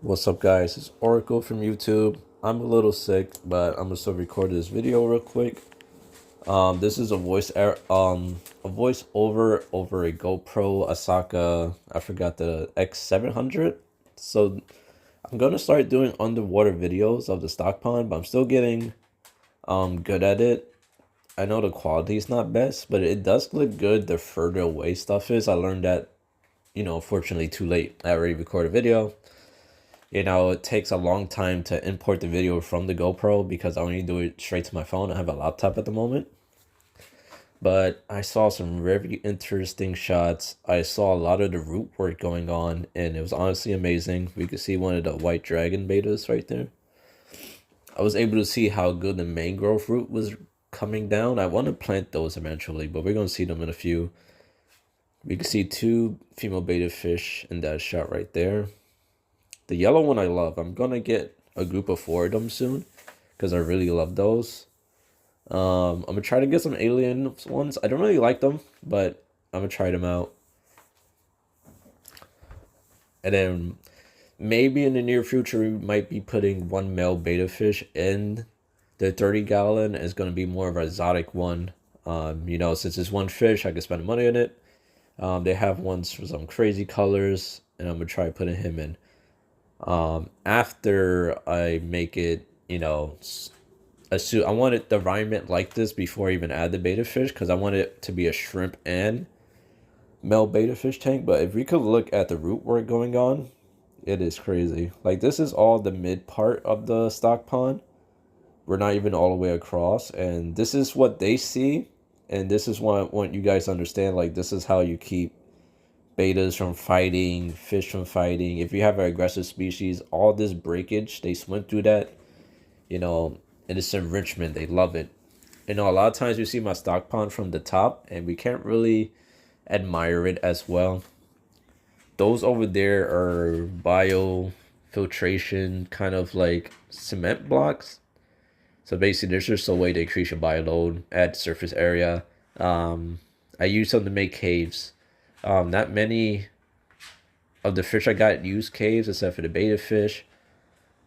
What's up, guys? It's Oracle from YouTube. I'm a little sick, but I'm gonna still record this video real quick. This is a voice over a GoPro Asaka. I forgot the X700. So I'm gonna start doing underwater videos of the stock pond, but I'm still getting good at it. I know the quality is not best, but it does look good the further away stuff is. I learned that, fortunately too late. I already recorded a video. It takes a long time to import the video from the GoPro because I only do it straight to my phone. I have a laptop at the moment. But I saw some very interesting shots. I saw a lot of the root work going on, and it was honestly amazing. We could see one of the white dragon bettas right there. I was able to see how good the mangrove root was coming down. I want to plant those eventually, but we're going to see them in a few. We can see two female betta fish in that shot right there. The yellow one I love. I'm going to get a group of 4 of them soon because I really love those. I'm going to try to get some alien ones. I don't really like them, but I'm going to try them out. And then maybe in the near future, we might be putting one male betta fish in the 30-gallon. It's going to be more of an exotic one. Since it's one fish, I can spend money on it. They have ones for some crazy colors, and I'm going to try putting him in. After I make it, I wanted the environment like this before I even add the betta fish because I want it to be a shrimp and male betta fish tank. But if we could look at the root work going on, it is crazy. Like, this is all the mid part of the stock pond. We're not even all the way across, and this is what they see, and this is what I want you guys to understand. Like, this is how you keep bettas from fighting, fish from fighting. If you have an aggressive species, all this breakage, they swim through that, and it's enrichment. They love it. A lot of times we see my stock pond from the top, and we can't really admire it as well. Those over there are biofiltration, kind of like cement blocks. So basically, there's just a way to increase your bio load, add surface area. I use them to make caves. Not many of the fish I got use caves except for the betta fish.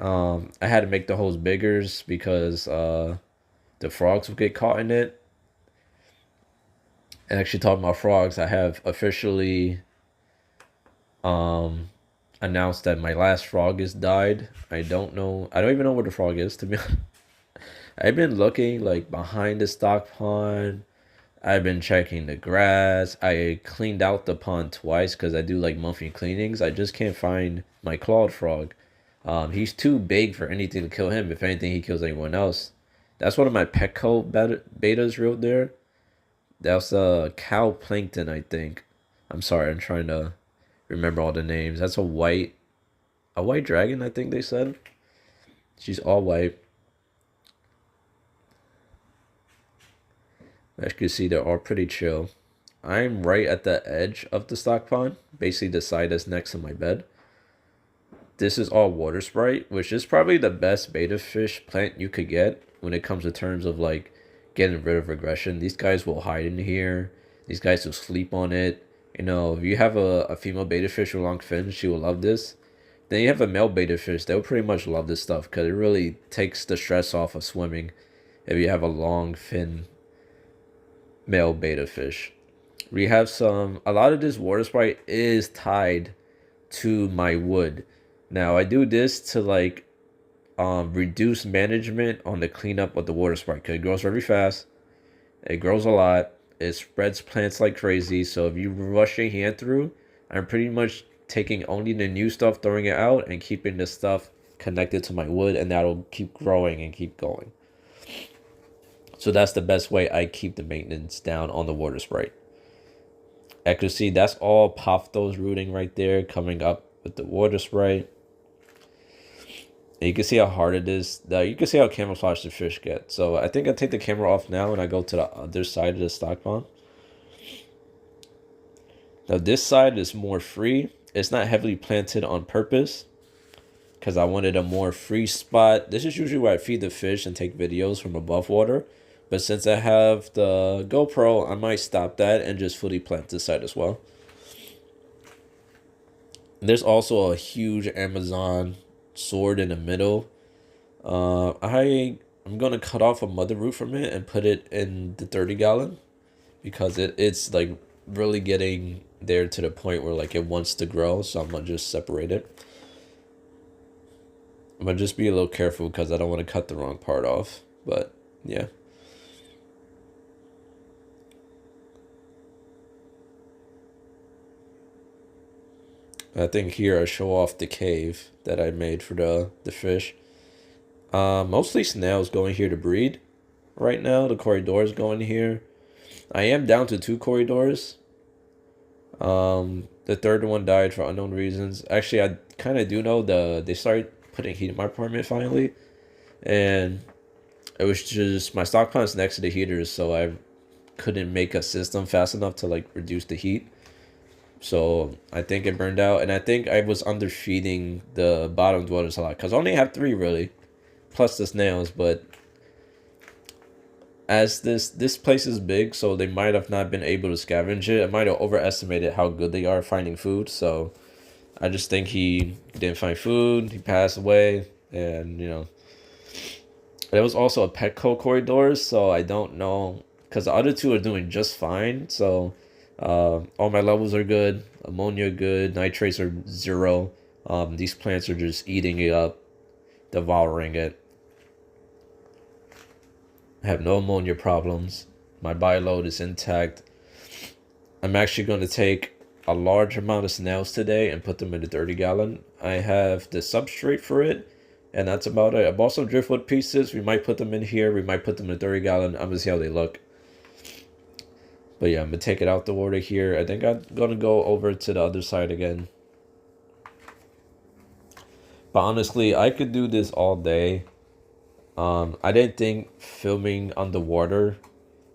I had to make the holes bigger because the frogs would get caught in it. And actually, talking about frogs, I have officially announced that my last frog is died. I don't even know where the frog is, to be honest. I've been looking like behind the stock pond. I've been checking the grass. I cleaned out the pond twice because I do like monthly cleanings. I just can't find my clawed frog. He's too big for anything to kill him. If anything, he kills anyone else. That's one of my Petco bettas right there. That's cow plankton, I think. I'm sorry, I'm trying to remember all the names. That's a white dragon, I think they said. She's all white. As you can see, they're all pretty chill. I'm right at the edge of the stock pond, basically the side that's next to my bed. This is all water sprite, which is probably the best betta fish plant you could get when it comes to terms of like getting rid of aggression. These guys will hide in here. These guys will sleep on it. If you have a female betta fish with long fins, she will love this. Then you have a male betta fish, they'll pretty much love this stuff because it really takes the stress off of swimming if you have a long fin male betta fish. We have a lot of this water sprite is tied to my wood. Now I do this to like reduce management on the cleanup of the water sprite because it grows very fast. It grows a lot. It spreads plants like crazy. So if you rush your hand through, I'm pretty much taking only the new stuff, throwing it out, and keeping the stuff connected to my wood, and that'll keep growing and keep going. So that's the best way I keep the maintenance down on the water sprite. I can see that's all Pothos rooting right there coming up with the water sprite. And you can see how hard it is. You can see how camouflaged the fish get. So I think I take the camera off now and I go to the other side of the stock pond. Now this side is more free. It's not heavily planted on purpose because I wanted a more free spot. This is usually where I feed the fish and take videos from above water. But since I have the GoPro, I might stop that and just fully plant this side as well. There's also a huge Amazon sword in the middle. I'm gonna cut off a mother root from it and put it in the 30 gallon because it's like really getting there to the point where like it wants to grow. So I'm gonna just separate it. I'm gonna just be a little careful because I don't want to cut the wrong part off. But yeah, I think here I show off the cave that I made for the fish. Mostly snails going here to breed right now. The corridors going here. I am down to two corridors. The third one died for unknown reasons. Actually, I kind of do know they started putting heat in my apartment finally, and it was just my stock plant's next to the heaters, so I couldn't make a system fast enough to like reduce the heat. So I think it burned out, and I think I was underfeeding the bottom dwellers a lot because I only have three really, plus the snails. But as this place is big, so they might have not been able to scavenge it. I might have overestimated how good they are finding food. So I just think he didn't find food. He passed away, and there was also a Petco corridors. So I don't know because the other two are doing just fine. So all my levels are good. Ammonia good. Nitrates are zero. These plants are just eating it up, devouring it. I have no ammonia problems. My bio load is intact. I'm actually going to take a large amount of snails today and put them in the 30 gallon. I have the substrate for it, and that's about it. I've also driftwood pieces. We might put them in here. We might put them in the 30 gallon. I'm going to see how they look. But yeah, I'm going to take it out the water here. I think I'm going to go over to the other side again. But honestly, I could do this all day. I didn't think filming underwater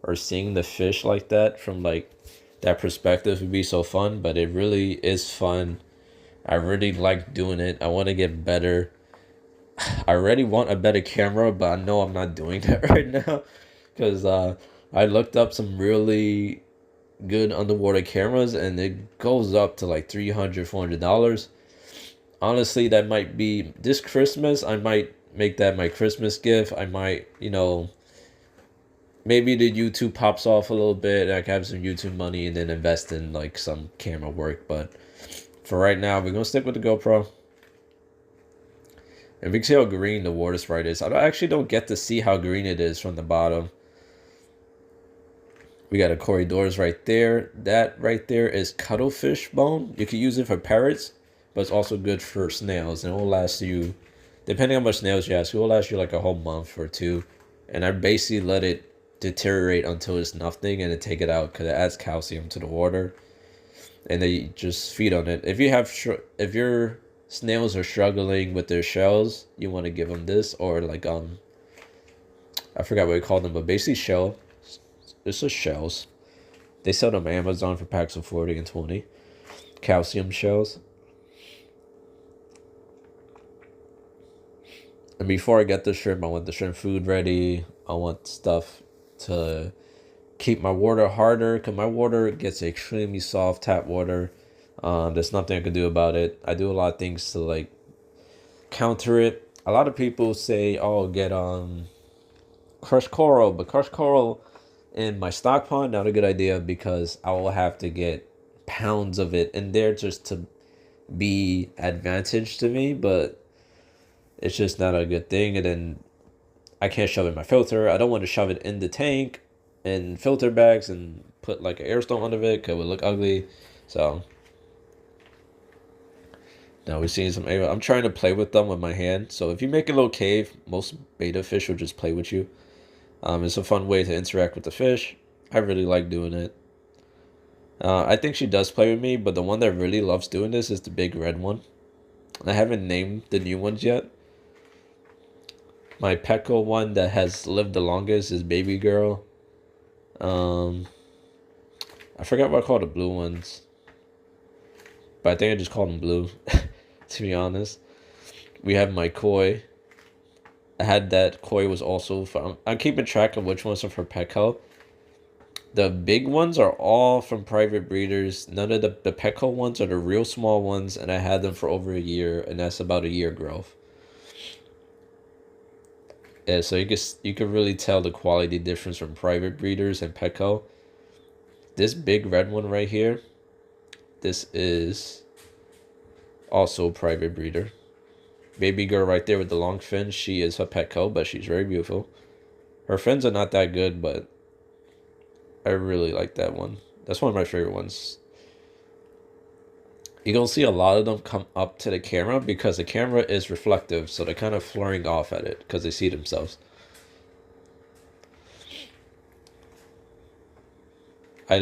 or seeing the fish like that from like that perspective would be so fun, but it really is fun. I really like doing it. I want to get better. I already want a better camera, but I know I'm not doing that right now because I looked up some really good underwater cameras and it goes up to like $300 $400. Honestly, that might be this Christmas. I might make that my Christmas gift. I might, maybe the YouTube pops off a little bit. I can have some YouTube money and then invest in like some camera work. But for right now, we're gonna stick with the GoPro. And we can see how green the water sprite is. Actually don't get to see how green it is from the bottom. We got a corridors right there. That right there is cuttlefish bone. You can use it for parrots, but it's also good for snails. And it will last you, depending on how much snails you have, it will last you like a whole month or two. And I basically let it deteriorate until it's nothing and then take it out because it adds calcium to the water. And they just feed on it. If your snails are struggling with their shells, you want to give them this or like I forgot what we call them, but basically shell. It's just shells. They sell them on Amazon for packs of 40 and 20. Calcium shells. And before I get the shrimp, I want the shrimp food ready. I want stuff to keep my water harder because my water gets extremely soft, tap water. There's nothing I can do about it. I do a lot of things to like counter it. A lot of people say, "Oh, get crushed coral," but crushed coral in my stock pond not a good idea because I will have to get pounds of it in there just to be advantage to me. But it's just not a good thing, and then I can't shove it in my filter. I don't want to shove it in the tank in filter bags and put like an air stone under it because it would look ugly. So now we're seeing some. I'm trying to play with them with my hand. So if you make a little cave, most betta fish will just play with you. It's a fun way to interact with the fish. I really like doing it. I think she does play with me, but the one that really loves doing this is the big red one. I haven't named the new ones yet. My Petco one that has lived the longest is Baby Girl. I forgot what I call the blue ones. But I think I just call them blue, to be honest. We have my koi. I had that koi was also from. I'm keeping track of which ones are for Petco. The big ones are all from private breeders. None of the Petco ones are the real small ones, and I had them for over a year, and that's about a year growth. Yeah, so you can really tell the quality difference from private breeders and Petco. This big red one right here, this is also a private breeder. Baby girl right there with the long fins, she is a Petco, but she's very beautiful. Her fins are not that good, but I really like that one. That's one of my favorite ones. You're gonna see a lot of them come up to the camera because the camera is reflective, so they're kind of flaring off at it because they see themselves. I